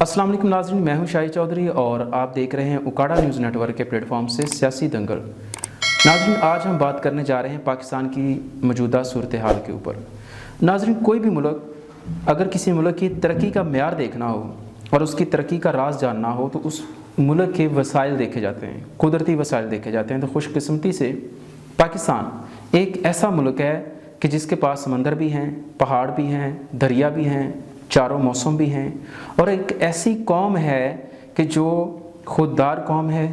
अस्सलाम वालेकुम नाज़रीन, मैं हूं शाहिद चौधरी और आप देख रहे हैं उकाड़ा न्यूज़ नेटवर्क के प्लेटफॉर्म से सियासी दंगल। नाज़रीन, आज हम बात करने जा रहे हैं पाकिस्तान की मौजूदा सूरत हाल के ऊपर। नाज़रीन, कोई भी मुल्क अगर किसी मुल्क की तरक्की का मेयार देखना हो और उसकी तरक्की का राज जानना हो तो उस मुल्क के वसाइल देखे जाते हैं, कुदरती वसाइल देखे जाते हैं। तो खुशकिस्मती से पाकिस्तान एक ऐसा मुल्क है कि जिसके पास समंदर भी हैं, पहाड़ भी हैं, दरिया भी हैं, चारों मौसम भी हैं और एक ऐसी कौम है कि जो खुददार कौम है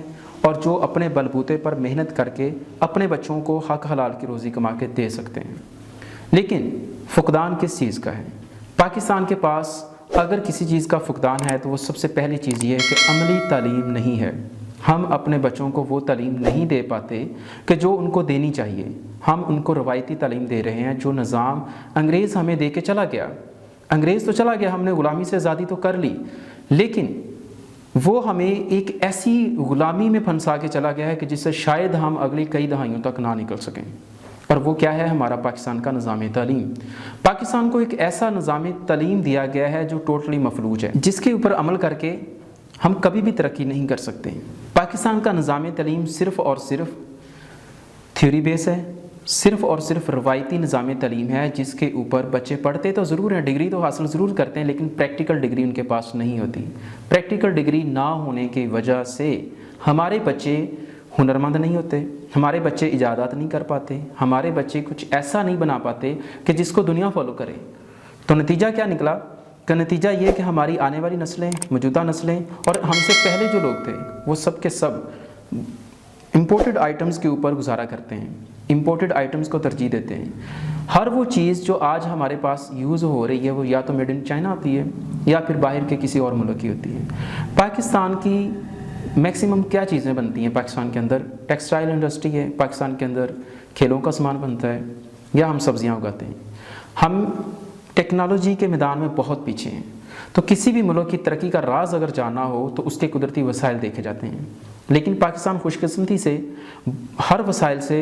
और जो अपने बलबूते पर मेहनत करके अपने बच्चों को हक हलाल की रोज़ी कमा के दे सकते हैं। लेकिन फुकदान किस चीज़ का है? पाकिस्तान के पास अगर किसी चीज़ का फुकदान है तो वो सबसे पहली चीज़ ये है कि अमली तालीम नहीं है। हम अपने बच्चों को वो तालीम नहीं दे पाते कि जो उनको देनी चाहिए। हम उनको रवायती तालीम दे रहे हैं जो निज़ाम अंग्रेज़ हमें दे के चला गया। अंग्रेज़ तो चला गया, हमने ग़ुलामी से आज़ादी तो कर ली, लेकिन वो हमें एक ऐसी ग़ुलामी में फंसा के चला गया है कि जिससे शायद हम अगली कई दहाइयों तक ना निकल सकें। और वो क्या है? हमारा पाकिस्तान का निज़ाम तालीम। पाकिस्तान को एक ऐसा निज़ाम तालीम दिया गया है जो टोटली मफलूज है, जिसके ऊपर अमल करके हम कभी भी तरक्की नहीं कर सकते। पाकिस्तान का निज़ाम तालीम सिर्फ़ और सिर्फ थ्योरी बेस है, सिर्फ़ और सिर्फ रवायती निज़ाम तालीम है, जिसके ऊपर बच्चे पढ़ते तो ज़रूर हैं, डिग्री तो हासिल ज़रूर करते हैं, लेकिन प्रैक्टिकल डिग्री उनके पास नहीं होती। प्रैक्टिकल डिग्री ना होने की वजह से हमारे बच्चे हुनरमंद नहीं होते, हमारे बच्चे इजादात नहीं कर पाते, हमारे बच्चे कुछ ऐसा नहीं बना पाते कि जिसको दुनिया फॉलो करे। तो नतीजा क्या निकला? का नतीजा ये कि हमारी आने वाली नस्लें, मौजूदा नस्लें और हमसे पहले जो लोग थे वो सब के सब इम्पोर्टेड आइटम्स के ऊपर गुजारा करते हैं, इम्पोर्टेड आइटम्स को तरजीह देते हैं। हर वो चीज़ जो आज हमारे पास यूज़ हो रही है वो या तो मेड इन चाइना आती है या फिर बाहर के किसी और मुल्क की होती है। पाकिस्तान की मैक्सिमम क्या चीज़ें बनती हैं? पाकिस्तान के अंदर टेक्सटाइल इंडस्ट्री है, पाकिस्तान के अंदर खेलों का सामान बनता है या हम सब्जियां उगाते हैं। हम टेक्नोलॉजी के मैदान में बहुत पीछे हैं। तो किसी भी मुल्क की तरक्की का राज अगर जानना हो तो उसके कुदरती वसाइल देखे जाते हैं। लेकिन पाकिस्तान खुशकिस्मती से हर वसाइल से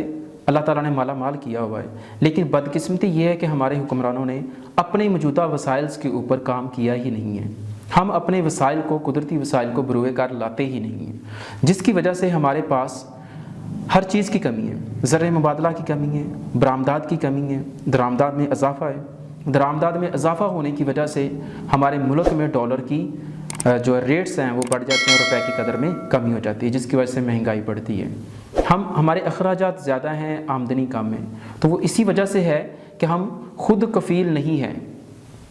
अल्लाह ताला ने माला माल किया हुआ है, लेकिन बदकिस्मती ये है कि हमारे हुक्मरानों ने अपने मौजूदा वसाइल्स के ऊपर काम किया ही नहीं है। हम अपने वसाइल को, कुदरती वसाइल को बरूए कार लाते ही नहीं हैं, जिसकी वजह से हमारे पास हर चीज़ की कमी है। ज़र मुबादला की कमी है, बरामदात की कमी है, दरामदात में इजाफ़ा है। दरामदात में इजाफ़ा होने की वजह से हमारे मुल्क में डॉलर की जो रेट्स हैं वो बढ़ जाते हैं और रुपए की कदर में कमी हो जाती है, जिसकी वजह से महंगाई बढ़ती है। हमारे अखराजात ज़्यादा हैं, आमदनी कम है। तो वो इसी वजह से है कि हम खुद कफ़ील नहीं हैं।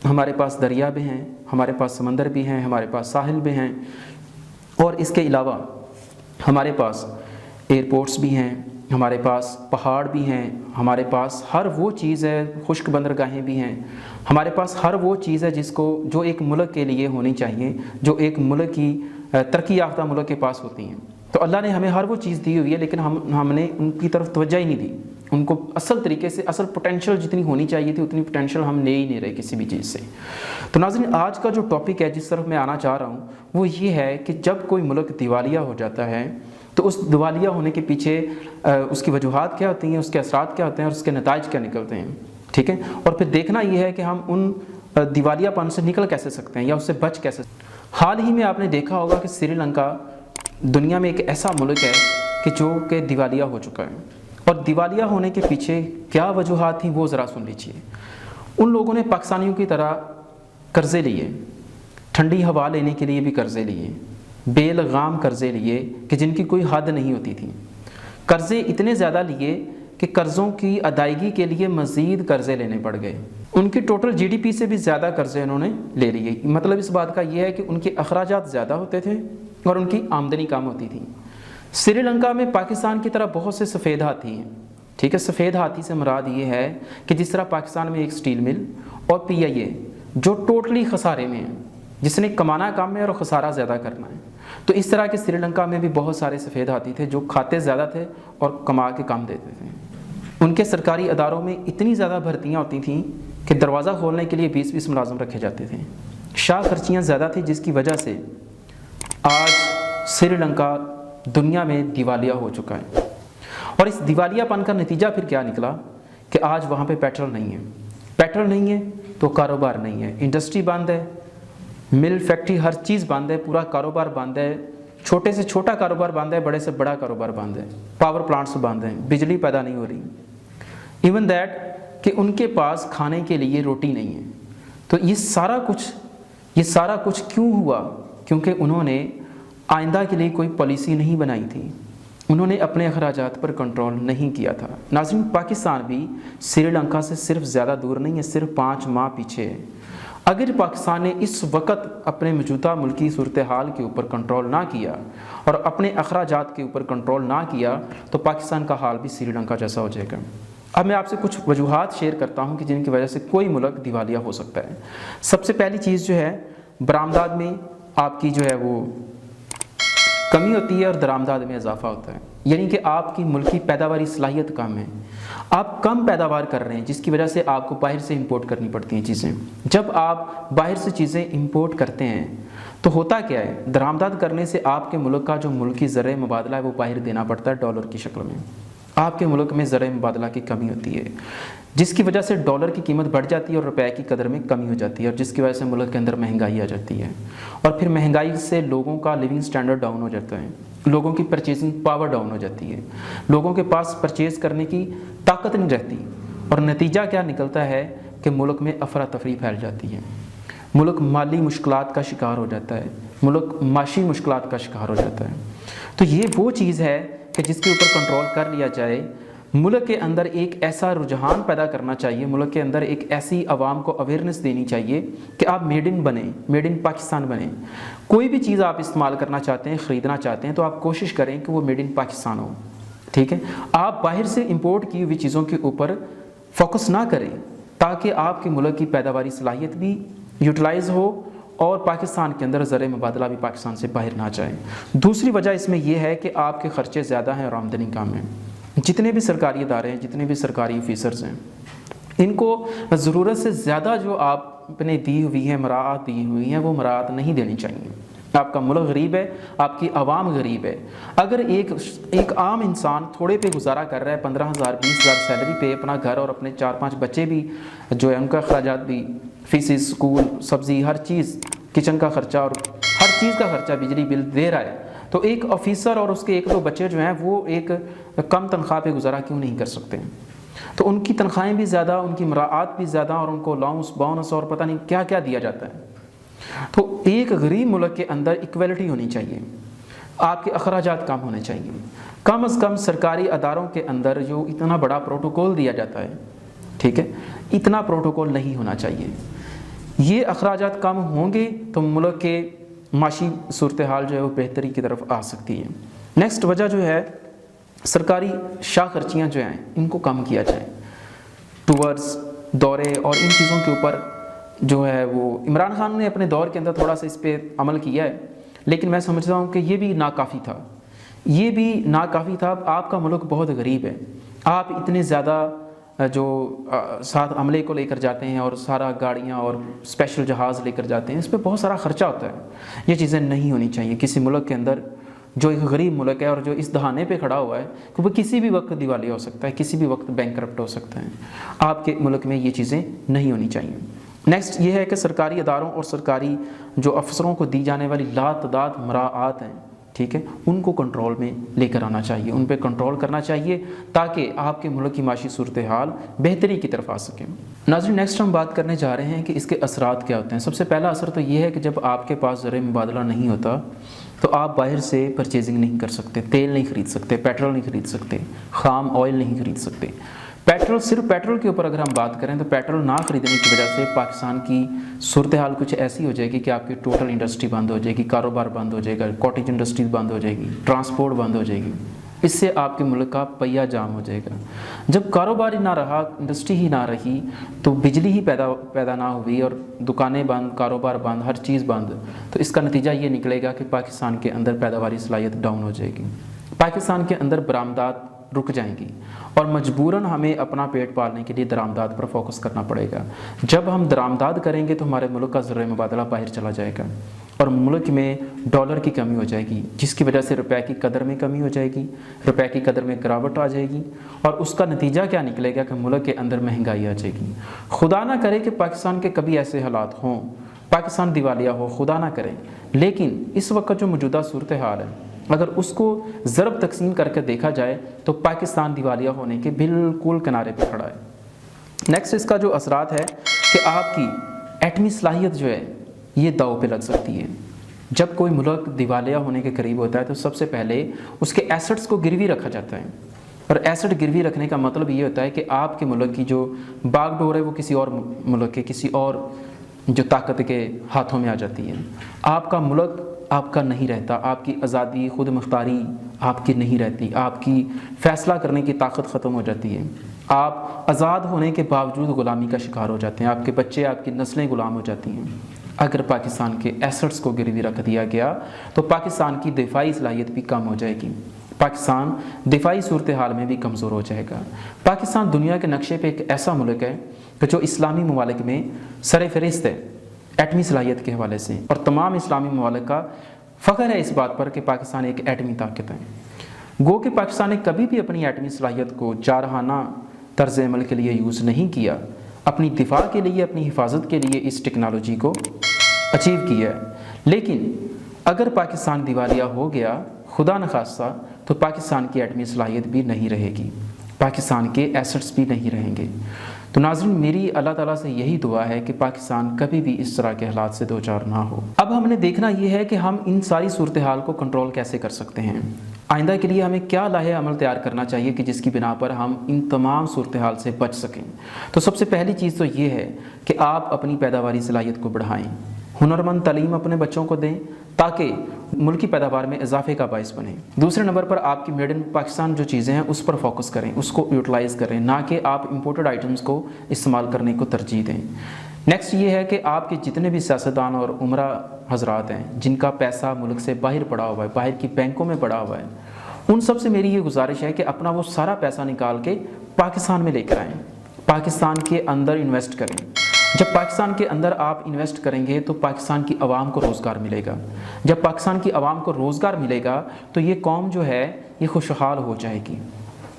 हमारे पास दरिया भी हैं, हमारे पास समंदर भी हैं, हमारे पास साहिल भी हैं और इसके अलावा हमारे पास एयरपोर्ट्स भी हैं, हमारे पास पहाड़ भी हैं, हमारे पास हर वो चीज़ है, खुश्क बंदरगाहें भी हैं, हमारे पास हर वो चीज़ है जो एक मुल्क के लिए होनी चाहिए, जो एक मुल्क की तरक्की याफ्ता मुल्क के पास होती हैं। तो अल्लाह ने हमें हर वो चीज़ दी हुई है, लेकिन हमने उनकी तरफ तवज्जो ही नहीं दी। उनको असल तरीके से, असल पोटेंशियल जितनी होनी चाहिए थी उतनी पोटेंशियल हम ले ही नहीं रहे किसी भी चीज़ से। तो नाज़रीन, आज का जो टॉपिक है जिस तरफ मैं आना चाह रहा हूँ वो ये है कि जब कोई मुल्क दिवालिया हो जाता है तो उस दिवालिया होने के पीछे उसकी वजूहात क्या होती हैं, उसके असरात क्या होते हैं और उसके नताइज क्या निकलते हैं, ठीक है। और फिर देखना ये है कि हम उन दिवालियापन से निकल कैसे सकते हैं या उससे बच कैसे। हाल ही में आपने देखा होगा कि श्रीलंका दुनिया में एक ऐसा मुल्क है कि जो कि दिवालिया हो चुका है, और दिवालिया होने के पीछे क्या वजूहात थी वो ज़रा सुन लीजिए। उन लोगों ने पाकिस्तानियों की तरह कर्ज़े लिए, ठंडी हवा लेने के लिए भी कर्ज़े लिए, बेलगाम कर्ज़े लिए कि जिनकी कोई हद नहीं होती थी। कर्ज़े इतने ज़्यादा लिए कि कर्ज़ों की अदायगी के लिए मज़ीद कर्ज़े लेने पड़ गए। उनकी टोटल जीडीपी से भी ज़्यादा कर्ज़े उन्होंने ले लिए। मतलब इस बात का यह है कि उनके अखराजात ज़्यादा होते थे और उनकी आमदनी कम होती थी। श्रीलंका में पाकिस्तान की तरह बहुत से सफ़ेद हाथी हैं, ठीक है। सफ़ेद हाथी से मुराद ये है कि जिस तरह पाकिस्तान में एक स्टील मिल और PIA जो टोटली खसारे में है, जिसने कमाना कम है और खसारा ज़्यादा करना है। तो इस तरह के श्रीलंका में भी बहुत सारे सफ़ेद हाथी थे जो खाते ज़्यादा थे और कमा के कम देते थे। उनके सरकारी अदारों में इतनी ज़्यादा भर्तियाँ होती थीं कि दरवाज़ा खोलने के लिए 20-20 मुलाजिम रखे जाते थे। शाह खर्चियाँ ज़्यादा थी, जिसकी वजह से आज श्रीलंका दुनिया में दिवालिया हो चुका है। और इस दिवालियापन का नतीजा फिर क्या निकला कि आज वहाँ पे पेट्रोल नहीं है। पेट्रोल नहीं है तो कारोबार नहीं है, इंडस्ट्री बंद है, मिल फैक्ट्री हर चीज़ बंद है, पूरा कारोबार बंद है, छोटे से छोटा कारोबार बंद है, बड़े से बड़ा कारोबार बंद है, पावर प्लांट्स बंद हैं, बिजली पैदा नहीं हो रही, इवन दैट कि उनके पास खाने के लिए रोटी नहीं है। तो ये सारा कुछ क्यों हुआ? क्योंकि उन्होंने आइंदा के लिए कोई पॉलिसी नहीं बनाई थी, उन्होंने अपने अखराजात पर कंट्रोल नहीं किया था। नाज़रीन, पाकिस्तान भी श्रीलंका से सिर्फ ज़्यादा दूर नहीं है, सिर्फ 5 माह पीछे है। अगर पाकिस्तान ने इस वक्त अपने मौजूदा मुल्की सूरत हाल के ऊपर कंट्रोल ना किया और अपने अखराजात के ऊपर कंट्रोल ना किया तो पाकिस्तान का हाल भी श्रीलंका जैसा हो जाएगा। अब मैं आपसे कुछ वजूहात शेयर करता हूँ कि जिनकी वजह से कोई मुल्क दिवालिया हो सकता है। सबसे पहली चीज़ जो है, बरामदात में आपकी जो है वो कमी होती है और दरामदाद में इजाफा होता है, यानी कि आपकी मुल्की पैदावारी सलाहियत कम है, आप कम पैदावार कर रहे हैं, जिसकी वजह से आपको बाहर से इंपोर्ट करनी पड़ती हैं चीज़ें। जब आप बाहर से चीज़ें इंपोर्ट करते हैं तो होता क्या है, दरामदाद करने से आपके मुल्क का जो मुल्की ज़र मुबादला है वो बाहर देना पड़ता है डॉलर की शक्ल में। आपके मुल्क में ज़र मुबादला की कमी होती है, जिसकी वजह से डॉलर की कीमत बढ़ जाती है और रुपए की कदर में कमी हो जाती है, और जिसकी वजह से मुल्क के अंदर महंगाई आ जाती है, और फिर महंगाई से लोगों का लिविंग स्टैंडर्ड डाउन हो जाता है, लोगों की परचेजिंग पावर डाउन हो जाती है, लोगों के पास परचेज़ करने की ताकत नहीं रहती, और नतीजा क्या निकलता है कि मुल्क में अफरा तफरी फैल जाती है, मुल्क माली मुश्किलात का शिकार हो जाता है, मुल्क माशी मुश्किलात का शिकार हो जाता है। तो ये वो चीज़ है कि जिसके ऊपर कंट्रोल कर लिया जाए। मुल्क के अंदर एक ऐसा रुझान पैदा करना चाहिए, मुल्क के अंदर एक ऐसी आवाम को अवेयरनेस देनी चाहिए कि आप मेड इन बने, मेड इन पाकिस्तान बने। कोई भी चीज़ आप इस्तेमाल करना चाहते हैं, ख़रीदना चाहते हैं, तो आप कोशिश करें कि वो मेड इन पाकिस्तान हो, ठीक है। आप बाहर से इंपोर्ट की हुई चीज़ों के ऊपर फोकस ना करें, ताकि आपके मुल्क की पैदावारी सलाहियत भी यूटिलाइज़ हो और पाकिस्तान के अंदर ज़र मुबादला भी पाकिस्तान से बाहर ना जाए। दूसरी वजह इसमें यह है कि आपके ख़र्चे ज़्यादा हैं और आमदनी कम है। जितने भी सरकारी इदारे हैं, जितने भी सरकारी ऑफिसर्स हैं, इनको ज़रूरत से ज़्यादा जो आपने दी हुई है, मराहत दी हुई हैं, वो मराहत नहीं देनी चाहिए। आपका मुल्क गरीब है, आपकी आवाम गरीब है। अगर एक आम इंसान थोड़े पे गुजारा कर रहा है, 15,000 20,000 सैलरी पे अपना घर और अपने 4-5 बच्चे भी जो है उनका अखराजात भी, फीसिस, स्कूल, सब्ज़ी, हर चीज़, किचन का ख़र्चा और हर चीज़ का ख़र्चा, बिजली बिल दे रहा है, तो एक ऑफिसर और उसके 1-2 बच्चे जो हैं वो एक कम तनख्वाह पे गुजारा क्यों नहीं कर सकते? तो उनकी तनख्वाहें भी ज़्यादा, उनकी मराआत भी ज़्यादा, और उनको अलाउंस, बोनस और पता नहीं क्या क्या दिया जाता है। तो एक गरीब मुल्क के अंदर इक्वलिटी होनी चाहिए, आपके अखराजात कम होने चाहिए। कम से कम सरकारी अदारों के अंदर जो इतना बड़ा प्रोटोकॉल दिया जाता है, ठीक है, इतना प्रोटोकॉल नहीं होना चाहिए। ये अखराजात कम होंगे तो मुल्क के माशी सूरत हाल जो है वो बेहतरी की तरफ आ सकती है। नेक्स्ट वजह जो है, सरकारी शाह खर्चियाँ जो हैं इनको कम किया जाए, टूर्स, दौरे और इन चीज़ों के ऊपर जो है वो इमरान खान ने अपने दौर के अंदर थोड़ा सा इस पर अमल किया है, लेकिन मैं समझता हूँ कि ये भी नाकाफ़ी था, ये भी नाकाफ़ी था। आपका मुल्क बहुत गरीब है, आप इतने ज़्यादा जो साथ अमले को लेकर जाते हैं और सारा गाड़ियाँ और स्पेशल जहाज़ लेकर जाते हैं, इस पर बहुत सारा ख़र्चा होता है। ये चीज़ें नहीं होनी चाहिए किसी मुल्क के अंदर जो एक गरीब मुल्क है और जो इस दहाने पे खड़ा हुआ है कि वो किसी भी वक्त दिवालिया हो सकता है, किसी भी वक्त बैंकरप्ट हो सकता है। आपके मुल्क में ये चीज़ें नहीं होनी चाहिए। नेक्स्ट ये है कि सरकारी अदारों और सरकारी जो अफसरों को दी जाने वाली लातदाद मराआत हैं, ठीक है, उनको कंट्रोल में लेकर आना चाहिए, उन पर कंट्रोल करना चाहिए ताकि आपके मुल्क की माशी सूरत हाल बेहतरी की तरफ आ सके। नाज़रीन, नेक्स्ट हम बात करने जा रहे हैं कि इसके असरात क्या होते हैं। सबसे पहला असर तो ये है कि जब आपके पास ज़र मुबादला नहीं होता तो आप बाहर से परचेजिंग नहीं कर सकते, तेल नहीं ख़रीद सकते, पेट्रोल नहीं ख़रीद सकते, खाम ऑयल नहीं ख़रीद सकते। पेट्रोल, सिर्फ पेट्रोल के ऊपर अगर हम बात करें तो पेट्रोल ना ख़रीदने की वजह से पाकिस्तान की सूरत हाल कुछ ऐसी हो जाएगी कि आपकी टोटल इंडस्ट्री बंद हो जाएगी, कारोबार बंद हो जाएगा, कॉटेज इंडस्ट्री बंद हो जाएगी, ट्रांसपोर्ट बंद हो जाएगी। इससे आपके मुल्क का पहिया जाम हो जाएगा। जब कारोबार ही ना रहा, इंडस्ट्री ही ना रही, तो बिजली ही पैदा ना हुई और दुकानें बंद, कारोबार बंद, हर चीज़ बंद, तो इसका नतीजा ये निकलेगा कि पाकिस्तान के अंदर पैदावारी सलाहियत डाउन हो जाएगी, पाकिस्तान के अंदर बरामदात रुक जाएंगी और मजबूरन हमें अपना पेट पालने के लिए दरामदाद पर फोकस करना पड़ेगा। जब हम दरामदाद करेंगे तो हमारे मुल्क का ज़र मुबादला बाहर चला जाएगा और मुल्क में डॉलर की कमी हो जाएगी, जिसकी वजह से रुपए की कदर में कमी हो जाएगी, रुपए की कदर में गिरावट आ जाएगी और उसका नतीजा क्या निकलेगा कि मुल्क के अंदर महंगाई आ जाएगी। खुदा ना करे कि पाकिस्तान के कभी ऐसे हालात हों, پاکستان دیوالیہ ہو، خدا نہ کرے، لیکن اس وقت جو موجودہ صورتحال ہے اگر اس کو ضرب تقسیم کر کے دیکھا جائے تو پاکستان دیوالیہ ہونے کے بالکل کنارے پہ کھڑا ہے۔ نیکسٹ اس کا جو اثرات ہے کہ آپ کی ایٹمی صلاحیت جو ہے یہ داؤ پہ لگ سکتی ہے۔ جب کوئی ملک دیوالیہ ہونے کے قریب ہوتا ہے تو سب سے پہلے اس کے ایسٹس کو گروی رکھا جاتا ہے، اور ایسٹ گروی رکھنے کا مطلب یہ ہوتا ہے کہ آپ کے ملک کی جو باغ ڈور ہے وہ کسی اور ملک کے کسی اور جو طاقت کے ہاتھوں میں آ جاتی ہے۔ آپ کا ملک آپ کا نہیں رہتا، آپ کی آزادی خود مختاری آپ کی نہیں رہتی، آپ کی فیصلہ کرنے کی طاقت ختم ہو جاتی ہے، آپ آزاد ہونے کے باوجود غلامی کا شکار ہو جاتے ہیں، آپ کے بچے، آپ کی نسلیں غلام ہو جاتی ہیں۔ اگر پاکستان کے ایسٹس کو گروی رکھ دیا گیا تو پاکستان کی دفاعی صلاحیت بھی کم ہو جائے گی، پاکستان دفاعی صورتحال میں بھی کمزور ہو جائے گا۔ پاکستان دنیا کے نقشے پہ ایک ایسا ملک ہے کہ جو اسلامی ممالک میں سر فہرست ہے ایٹمی صلاحیت کے حوالے سے، اور تمام اسلامی ممالک کا فخر ہے اس بات پر کہ پاکستان ایک ایٹمی طاقت ہے۔ گو کہ پاکستان نے کبھی بھی اپنی ایٹمی صلاحیت کو جارحانہ طرز عمل کے لیے یوز نہیں کیا، اپنی دفاع کے لیے، اپنی حفاظت کے لیے اس ٹیکنالوجی کو اچیو کیا ہے۔ لیکن اگر پاکستان دیوالیہ ہو گیا خدا نخواستہ تو پاکستان کی ایٹمی صلاحیت بھی نہیں رہے گی، پاکستان کے ایسٹس بھی نہیں رہیں گے۔ تو ناظرین، میری اللہ تعالیٰ سے یہی دعا ہے کہ پاکستان کبھی بھی اس طرح کے حالات سے دوچار نہ ہو۔ اب ہم نے دیکھنا یہ ہے کہ ہم ان ساری صورتحال کو کنٹرول کیسے کر سکتے ہیں، آئندہ کے لیے ہمیں کیا لاہے عمل تیار کرنا چاہیے کہ جس کی بنا پر ہم ان تمام صورتحال سے بچ سکیں۔ تو سب سے پہلی چیز تو یہ ہے کہ آپ اپنی پیداواری صلاحیت کو بڑھائیں، ہنرمند تعلیم اپنے بچوں کو دیں تاکہ ملکی پیداوار میں اضافے کا باعث بنے۔ دوسرے نمبر پر آپ کی میڈ ان پاکستان جو چیزیں ہیں اس پر فوکس کریں، اس کو یوٹیلائز کریں، نہ کہ آپ امپورٹڈ آئٹمز کو استعمال کرنے کو ترجیح دیں۔ نیکسٹ یہ ہے کہ آپ کے جتنے بھی سیاستدان اور عمرہ حضرات ہیں جن کا پیسہ ملک سے باہر پڑا ہوا ہے، باہر کی بینکوں میں پڑا ہوا ہے، ان سب سے میری یہ گزارش ہے کہ اپنا وہ سارا پیسہ نکال کے پاکستان میں لے کر آئیں، پاکستان کے اندر انویسٹ کریں۔ جب پاکستان کے اندر آپ انویسٹ کریں گے تو پاکستان کی عوام کو روزگار ملے گا، جب پاکستان کی عوام کو روزگار ملے گا تو یہ قوم جو ہے یہ خوشحال ہو جائے گی،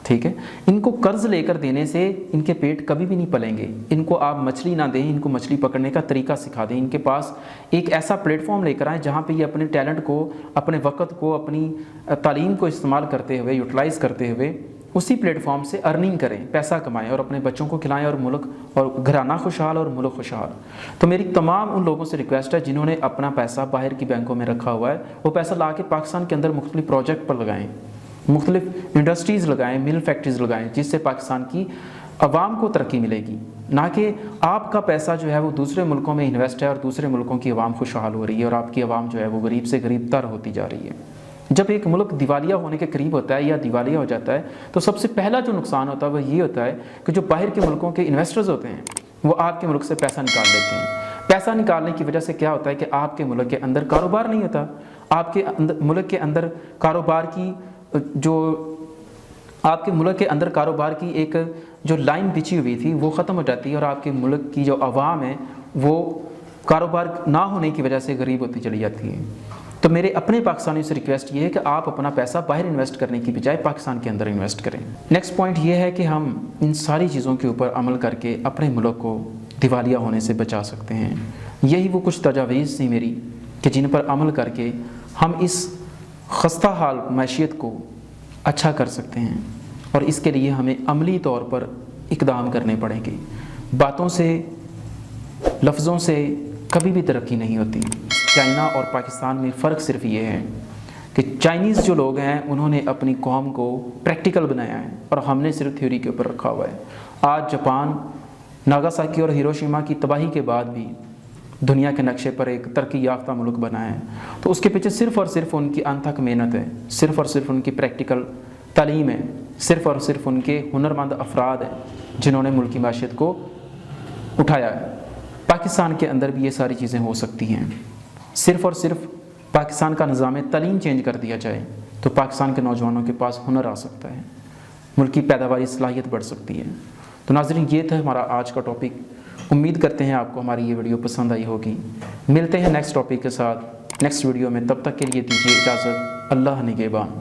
ٹھیک ہے۔ ان کو قرض لے کر دینے سے ان کے پیٹ کبھی بھی نہیں پلیں گے، ان کو آپ مچھلی نہ دیں، ان کو مچھلی پکڑنے کا طریقہ سکھا دیں، ان کے پاس ایک ایسا پلیٹ فارم لے کر آئیں جہاں پہ یہ اپنے ٹیلنٹ کو، اپنے وقت کو، اپنی تعلیم کو استعمال کرتے ہوئے، یوٹیلائز کرتے ہوئے اسی پلیٹ فارم سے ارننگ کریں، پیسہ کمائیں اور اپنے بچوں کو کھلائیں، اور ملک اور گھرانہ خوشحال اور ملک خوشحال۔ تو میری تمام ان لوگوں سے ریکویسٹ ہے جنہوں نے اپنا پیسہ باہر کی بینکوں میں رکھا ہوا ہے، وہ پیسہ لا کے پاکستان کے اندر مختلف پروجیکٹ پر لگائیں، مختلف انڈسٹریز لگائیں، مل فیکٹریز لگائیں، جس سے پاکستان کی عوام کو ترقی ملے گی، نہ کہ آپ کا پیسہ جو ہے وہ دوسرے ملکوں میں انویسٹ ہے اور دوسرے ملکوں کی عوام خوشحال ہو رہی ہے اور آپ کی عوام جو ہے وہ غریب سے غریب تر ہوتی جا رہی ہے۔ جب ایک ملک دیوالیہ ہونے کے قریب ہوتا ہے یا دیوالیہ ہو جاتا ہے تو سب سے پہلا جو نقصان ہوتا ہے وہ یہ ہوتا ہے کہ جو باہر کے ملکوں کے انویسٹرز ہوتے ہیں وہ آپ کے ملک سے پیسہ نکال لیتے ہیں۔ پیسہ نکالنے کی وجہ سے کیا ہوتا ہے کہ آپ کے ملک کے اندر کاروبار نہیں ہوتا، آپ کے ملک کے اندر کاروبار کی آپ کے ملک کے اندر کاروبار کی ایک جو لائن بچھی ہوئی تھی وہ ختم ہو جاتی ہے، اور آپ کے ملک کی جو عوام ہے وہ کاروبار نہ ہونے کی وجہ سے غریب ہوتی چلی جاتی ہے۔ تو میرے اپنے پاکستانیوں سے ریکویسٹ یہ ہے کہ آپ اپنا پیسہ باہر انویسٹ کرنے کی بجائے پاکستان کے اندر انویسٹ کریں۔ نیکسٹ پوائنٹ یہ ہے کہ ہم ان ساری چیزوں کے اوپر عمل کر کے اپنے ملک کو دیوالیہ ہونے سے بچا سکتے ہیں۔ یہی وہ کچھ تجاویز تھی میری کہ جن پر عمل کر کے ہم اس خستہ حال معیشت کو اچھا کر سکتے ہیں، اور اس کے لیے ہمیں عملی طور پر اقدام کرنے پڑیں گے۔ باتوں سے، لفظوں سے کبھی بھی ترقی نہیں ہوتی۔ چائنا اور پاکستان میں فرق صرف یہ ہے کہ چائنیز جو لوگ ہیں انہوں نے اپنی قوم کو پریکٹیکل بنایا ہے اور ہم نے صرف تھیوری کے اوپر رکھا ہوا ہے۔ آج جاپان ناگاساکی اور ہیروشیما کی تباہی کے بعد بھی دنیا کے نقشے پر ایک ترقی یافتہ ملک بنا ہے، تو اس کے پیچھے صرف اور صرف ان کی انتھک محنت ہے، صرف اور صرف ان کی پریکٹیکل تعلیم ہے، صرف اور صرف ان کے ہنرمند افراد ہیں جنہوں نے ملکی معیشت کو اٹھایا ہے۔ پاکستان کے اندر بھی یہ ساری چیزیں ہو سکتی ہیں، صرف اور صرف پاکستان کا نظام تعلیم چینج کر دیا جائے تو پاکستان کے نوجوانوں کے پاس ہنر آ سکتا ہے، ملک کی پیداواری صلاحیت بڑھ سکتی ہے۔ تو ناظرین، یہ تھا ہمارا آج کا ٹاپک۔ امید کرتے ہیں آپ کو ہماری یہ ویڈیو پسند آئی ہوگی۔ ملتے ہیں نیکسٹ ٹاپک کے ساتھ نیکسٹ ویڈیو میں، تب تک کے لیے دیجیے اجازت۔ اللہ نگہبان۔